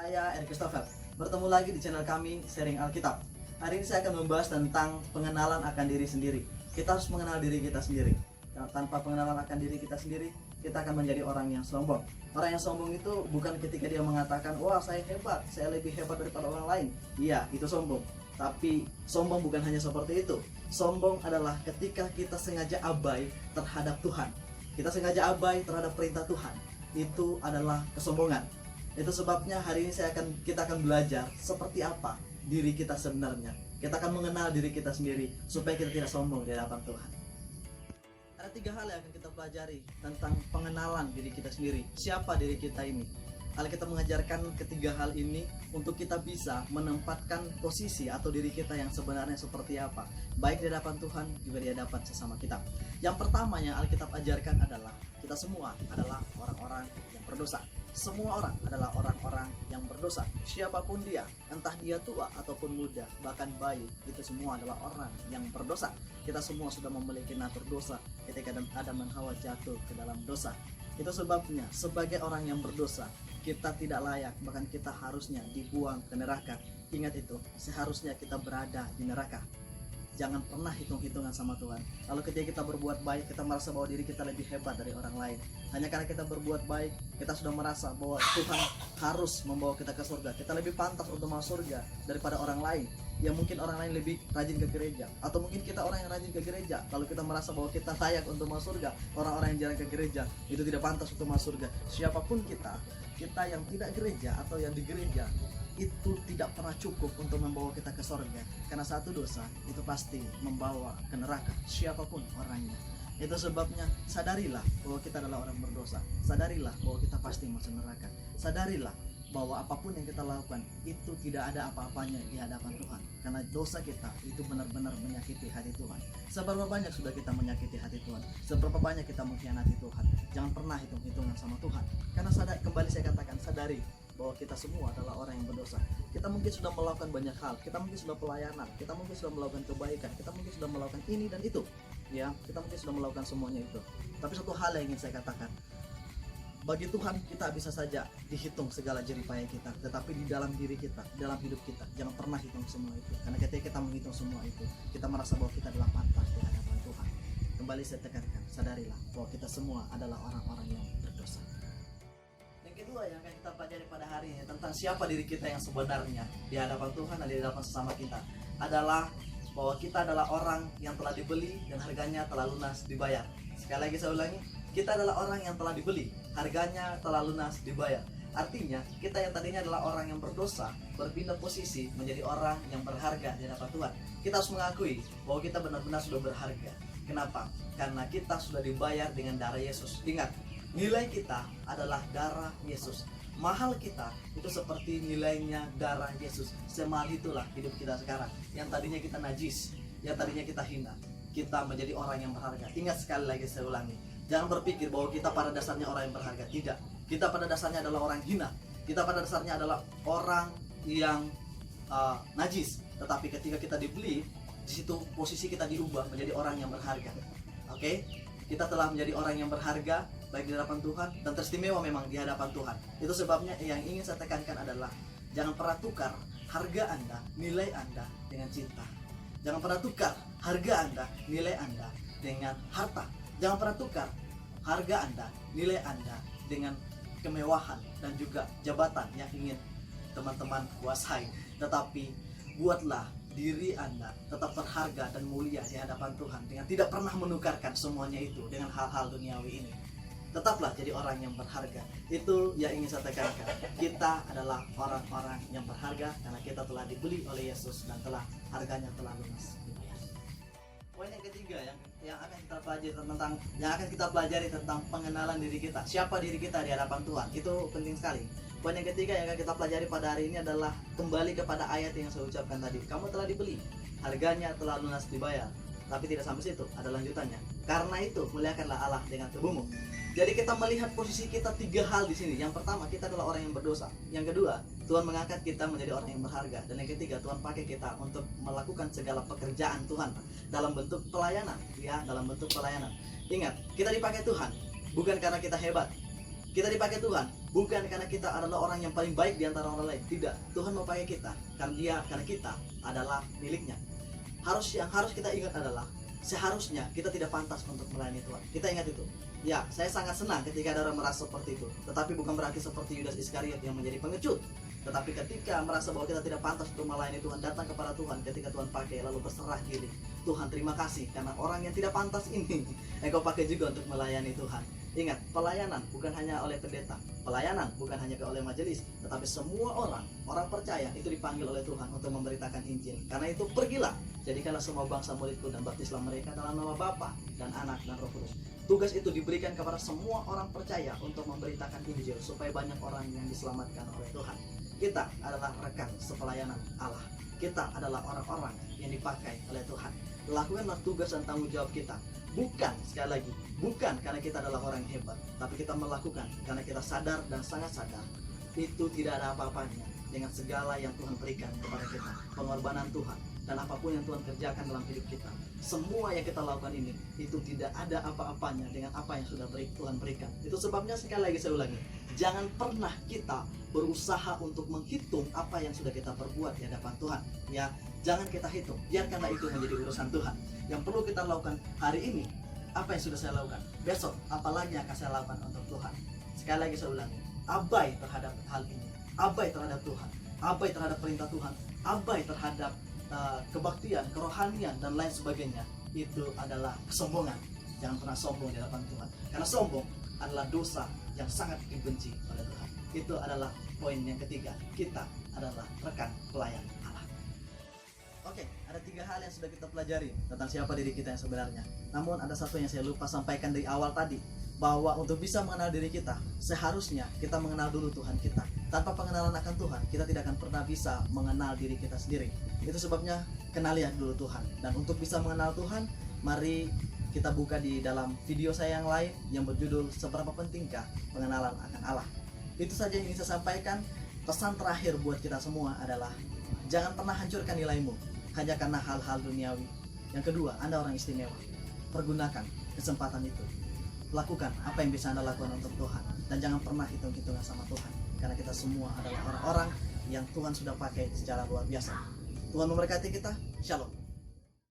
Saya Erik Christopher. Bertemu lagi di channel kami Sharing Alkitab. Hari ini saya akan membahas tentang pengenalan akan diri sendiri. Kita harus mengenal diri kita sendiri. Tanpa pengenalan akan diri kita sendiri, kita akan menjadi orang yang sombong. Orang yang sombong itu bukan ketika dia mengatakan, wah saya hebat, saya lebih hebat daripada orang lain. Iya, itu sombong. Tapi sombong bukan hanya seperti itu. Sombong adalah ketika kita sengaja abai terhadap Tuhan. Kita sengaja abai terhadap perintah Tuhan. Itu adalah kesombongan. Itu sebabnya hari ini kita akan belajar seperti apa diri kita sebenarnya. Kita akan mengenal diri kita sendiri supaya kita tidak sombong di hadapan Tuhan. Ada 3 hal yang akan kita pelajari tentang pengenalan diri kita sendiri. Siapa diri kita ini? Alkitab mengajarkan ketiga hal ini untuk kita bisa menempatkan posisi atau diri kita yang sebenarnya seperti apa, baik di hadapan Tuhan juga di hadapan sesama kita. Yang pertama yang Alkitab ajarkan adalah kita semua adalah orang-orang yang berdosa. Semua orang adalah orang-orang yang berdosa. Siapapun dia, entah dia tua ataupun muda, bahkan bayi, itu semua adalah orang yang berdosa. Kita semua sudah memiliki natur dosa ketika Adam dan Hawa jatuh ke dalam dosa. Itu sebabnya sebagai orang yang berdosa, kita tidak layak, bahkan kita harusnya dibuang ke neraka. Ingat itu, seharusnya kita berada di neraka. Jangan pernah hitung-hitungan sama Tuhan. Lalu ketika kita berbuat baik, kita merasa bahwa diri kita lebih hebat dari orang lain. Hanya karena kita berbuat baik, kita sudah merasa bahwa Tuhan harus membawa kita ke surga. Kita lebih pantas untuk masuk surga daripada orang lain. Ya mungkin orang lain lebih rajin ke gereja, atau mungkin kita orang yang rajin ke gereja. Lalu kita merasa bahwa kita layak untuk masuk surga. Orang-orang yang jarang ke gereja itu tidak pantas untuk masuk surga. Siapapun kita yang tidak gereja atau yang di gereja, itu tidak pernah cukup untuk membawa kita ke surga, karena satu dosa itu pasti membawa ke neraka, siapapun orangnya. Itu sebabnya sadarilah bahwa kita adalah orang berdosa. Sadarilah bahwa kita pasti masuk neraka. Sadarilah bahwa apapun yang kita lakukan itu tidak ada apa-apanya di hadapan Tuhan, karena dosa kita itu benar-benar menyakiti hati Tuhan. Seberapa banyak sudah kita menyakiti hati Tuhan, seberapa banyak kita mengkhianati Tuhan. Jangan pernah hitung-hitungan sama Tuhan, karena kembali saya katakan, sadari bahwa kita semua adalah orang yang berdosa. Kita mungkin sudah melakukan banyak hal, kita mungkin sudah pelayanan, kita mungkin sudah melakukan kebaikan, kita mungkin sudah melakukan ini dan itu, ya, kita mungkin sudah melakukan semuanya itu. Tapi satu hal yang ingin saya katakan, bagi Tuhan kita bisa saja dihitung segala jerih payah kita, tetapi di dalam diri kita, dalam hidup kita, jangan pernah hitung semua itu. Karena ketika kita menghitung semua itu, kita merasa bahwa kita adalah pantas di hadapan Tuhan. Kembali saya tekankan, sadarilah bahwa kita semua adalah orang-orang yang berdosa. Yang kedua yang akan kita pelajari pada hari ini tentang siapa diri kita yang sebenarnya di hadapan Tuhan dan di hadapan sesama kita adalah bahwa kita adalah orang yang telah dibeli dan harganya telah lunas dibayar. Sekali lagi saya ulangi, kita adalah orang yang telah dibeli, harganya telah lunas dibayar. Artinya kita yang tadinya adalah orang yang berdosa berpindah posisi menjadi orang yang berharga di hadapan Tuhan. Kita harus mengakui bahwa kita benar-benar sudah berharga. Kenapa? Karena kita sudah dibayar dengan darah Yesus. Ingat, nilai kita adalah darah Yesus. Mahal kita itu seperti nilainya darah Yesus. Semahal itulah hidup kita sekarang. Yang tadinya kita najis, yang tadinya kita hina, kita menjadi orang yang berharga. Ingat, sekali lagi saya ulangi, jangan berpikir bahwa kita pada dasarnya orang yang berharga. Tidak. Kita pada dasarnya adalah orang hina. Kita pada dasarnya adalah orang yang najis. Tetapi ketika kita dibeli, di situ posisi kita diubah menjadi orang yang berharga. Oke? Kita telah menjadi orang yang berharga baik di hadapan Tuhan dan teristimewa memang di hadapan Tuhan. Itu sebabnya yang ingin saya tekankan adalah jangan pernah tukar harga Anda, nilai Anda dengan cinta. Jangan pernah tukar harga Anda, nilai Anda dengan harta. Jangan pernah tukar harga Anda, nilai Anda dengan kemewahan dan juga jabatan yang ingin teman-teman kuasai. Tetapi buatlah diri Anda tetap berharga dan mulia di hadapan Tuhan dengan tidak pernah menukarkan semuanya itu dengan hal-hal duniawi ini. Tetaplah jadi orang yang berharga. Itu yang ingin saya tekankan. Kita adalah orang-orang yang berharga karena kita telah dibeli oleh Yesus dan harganya telah lunas dibayar. Poin yang ketiga yang akan kita pelajari tentang pengenalan diri kita. Siapa diri kita di hadapan Tuhan? Itu penting sekali. Poin yang ketiga yang akan kita pelajari pada hari ini adalah kembali kepada ayat yang saya ucapkan tadi. Kamu telah dibeli, harganya telah lunas dibayar. Tapi tidak sampai situ, ada lanjutannya. Karena itu muliakanlah Allah dengan tubuhmu. Jadi kita melihat posisi kita 3 hal di sini. Yang pertama, kita adalah orang yang berdosa. Yang kedua, Tuhan mengangkat kita menjadi orang yang berharga. Dan yang ketiga, Tuhan pakai kita untuk melakukan segala pekerjaan Tuhan dalam bentuk pelayanan, ya, dalam bentuk pelayanan. Ingat, kita dipakai Tuhan bukan karena kita hebat. Kita dipakai Tuhan bukan karena kita adalah orang yang paling baik di antara orang lain. Tidak, Tuhan mau pakai kita karena kita adalah miliknya. Yang harus kita ingat adalah seharusnya kita tidak pantas untuk melayani Tuhan. Kita ingat itu. Ya, saya sangat senang ketika ada orang merasa seperti itu. Tetapi bukan berarti seperti Yudas Iskariot yang menjadi pengecut. Tetapi ketika merasa bahwa kita tidak pantas untuk melayani Tuhan, datang kepada Tuhan ketika Tuhan pakai, lalu berserah diri. Tuhan, terima kasih karena orang yang tidak pantas ini Engkau pakai juga untuk melayani Tuhan. Ingat, pelayanan bukan hanya oleh pendeta, pelayanan bukan hanya oleh majelis, tetapi semua orang percaya itu dipanggil oleh Tuhan untuk memberitakan Injil. Karena itu pergilah, jadikanlah semua bangsa muridku dan baptislah mereka dalam nama Bapa dan Anak dan Roh Kudus. Tugas itu diberikan kepada semua orang percaya untuk memberitakan Injil supaya banyak orang yang diselamatkan oleh Tuhan. Kita adalah rekan sepelayanan Allah. Kita adalah orang-orang yang dipakai oleh Tuhan. Lakukanlah tugas dan tanggung jawab kita. Bukan, sekali lagi, bukan karena kita adalah orang yang hebat, tapi kita melakukan karena kita sadar dan sangat sadar itu tidak ada apa-apanya dengan segala yang Tuhan berikan kepada kita, pengorbanan Tuhan dan apapun yang Tuhan kerjakan dalam hidup kita. Semua yang kita lakukan ini itu tidak ada apa-apanya dengan apa yang sudah Tuhan berikan. Itu sebabnya sekali lagi saya ulangi, jangan pernah kita berusaha untuk menghitung apa yang sudah kita perbuat di hadapan Tuhan. Ya, jangan kita hitung, biarkanlah itu menjadi urusan Tuhan. Yang perlu kita lakukan hari ini, apa yang sudah saya lakukan, besok apalagi yang akan saya lakukan untuk Tuhan. Sekali lagi saya ulangi, abai terhadap hal ini, abai terhadap Tuhan, abai terhadap perintah Tuhan, abai terhadap kebaktian, kerohanian dan lain sebagainya, itu adalah kesombongan. Jangan pernah sombong di hadapan Tuhan, karena sombong adalah dosa yang sangat dibenci oleh Tuhan. Itu adalah poin yang ketiga, kita adalah rekan pelayan Allah. Oke, ada 3 hal yang sudah kita pelajari tentang siapa diri kita yang sebenarnya. Namun ada satu yang saya lupa sampaikan dari awal tadi, bahwa untuk bisa mengenal diri kita, seharusnya kita mengenal dulu Tuhan kita. Tanpa pengenalan akan Tuhan, kita tidak akan pernah bisa mengenal diri kita sendiri. Itu sebabnya kenali dulu Tuhan. Dan untuk bisa mengenal Tuhan, mari kita buka di dalam video saya yang lain yang berjudul Seberapa Pentingkah Pengenalan akan Allah. Itu saja yang ingin saya sampaikan. Pesan terakhir buat kita semua adalah jangan pernah hancurkan nilaimu hanya karena hal-hal duniawi. Yang kedua, Anda orang istimewa. Pergunakan kesempatan itu. Lakukan apa yang bisa Anda lakukan untuk Tuhan. Dan jangan pernah hitung-hitungan sama Tuhan. Karena kita semua adalah orang-orang yang Tuhan sudah pakai secara luar biasa. Tuhan memberkati kita. Shalom.